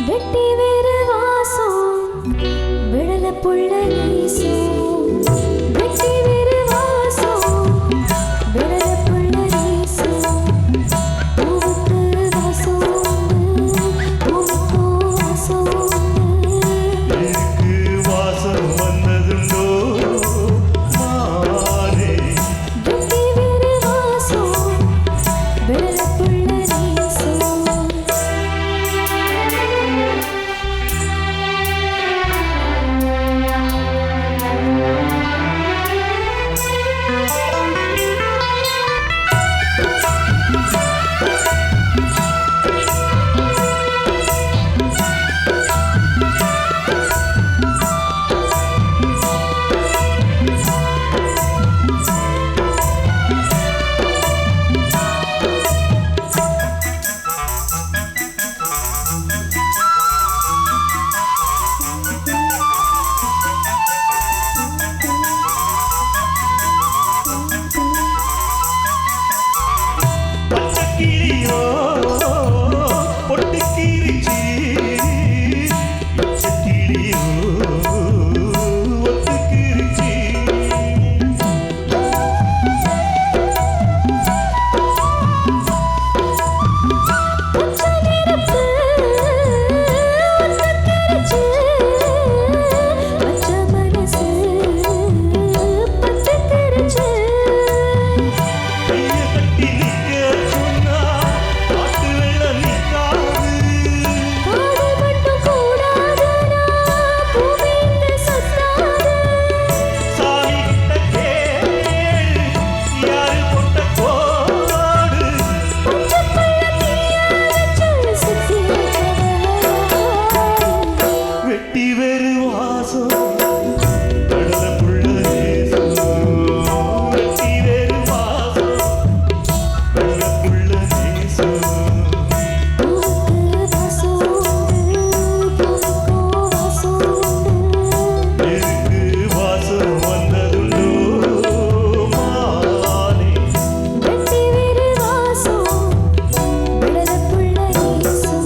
வெட்டி வேறு வாசம் விடல புள்ள நீசம் வெட்டி வேறு வாசம் விடல புள்ள நீசம் பூவுக்கு வாசம் பூவுக்கு வாசம் எனக்கு வாசம் வந்ததுண்டோ மானே வெட்டி வேறு வாசம் விடல புள்ள நீசம் பச்சைக்கிளியோ பொட்டுக்கிரிச்சி பச்சைக்கிளியோ ஒத்துக்கிரிச்சி பச்சை நெருப்பு ஒத்துக்கிருச்சு பச்சை மனசு பத்துக்கிருச்சு கையை கட்டி நிற்க சொன்னா காட்டு வெள்ளம் நிற்காது காதல் மட்டும் கூடாதுனா பூமிக்கு சுத்தாது சாமி கிட்ட கேளு யாரு போட்ட கோடு பச்சை புள்ள தீய வச்சு சுத்தி வெட்டி வேறு வாசம் கடல புள்ள நேசம் வெட்டி வேறு வாசம் கடல புள்ள நேசம் பூவுக்கு வாசம் பூவுக்கு வாசம் எனக்கு வாசம் வந்ததுண்டோ மானே வெட்டி வேறு வாசம் விடல புள்ள நீசம்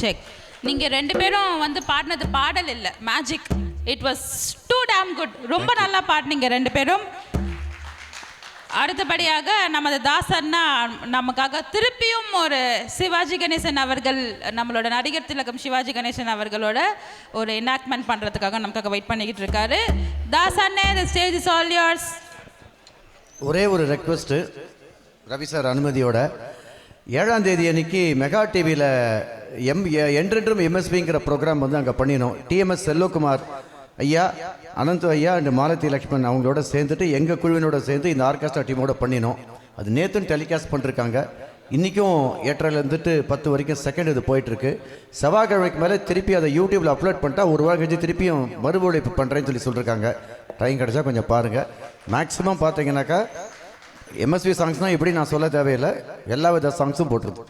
செக். நீங்கள் ரெண்டு பேரும் வந்து பாடினது பாடல் இல்லை, magic. It was too damn good. ரொம்ப நல்லா பாடினீங்க ரெண்டு பேரும். அடுத்தபடியாக நமது தாசன்னா நமக்காக திருப்பியும் ஒரு சிவாஜி கணேசன் அவர்கள், நம்மளோட நடிகர் திலகம் சிவாஜி கணேசன் அவர்களோட ஒரு எனாக்ட்மெண்ட் பண்ணுறதுக்காக நமக்காக வெயிட் பண்ணிக்கிட்டு இருக்காரு. தாசன்னே, the stage is all yours. ஒரே ஒரு ரெக்வெஸ்ட்டு ரவி சார் அனுமதியோட 7ஆம் தேதி அன்னைக்கு மெகா டிவியில் என்றென்றும் எம்எஸ்பிங்கிற ப்ரோக்ராம் வந்து அங்கே பண்ணினோம். டிஎம்எஸ் செல்வகுமார் ஐயா, அனந்து ஐயா அண்ட் மாலதி லக்ஷ்மண் அவங்களோட சேர்ந்துட்டு எங்கள் குழுவினோட சேர்ந்து இந்த ஆர்கெஸ்ட்ரா டீமோட பண்ணினோம். அது நேற்றும் டெலிகாஸ்ட் பண்ணிருக்காங்க. இன்றைக்கும் 8:30 10 வரைக்கும் செகண்ட் இது போயிட்டுருக்கு. செவ்வாய்க்கிழமைக்கு மேலே திருப்பி அதை யூடியூப்பில் அப்லோட் பண்ணிட்டா ஒரு வாரம் கழிச்சு திருப்பியும் மறுபொழிப்பு பண்ணுறேன்னு சொல்லியிருக்காங்க. டைம் கிடச்சா கொஞ்சம் பாருங்கள். மேக்ஸிமம் பார்த்தீங்கன்னாக்கா எம்எஸ்வி சாங்ஸ்னால் எப்படி நான் சொல்ல தேவையில்லை, எல்லா வித சாங்ஸும் போட்டிருக்கு.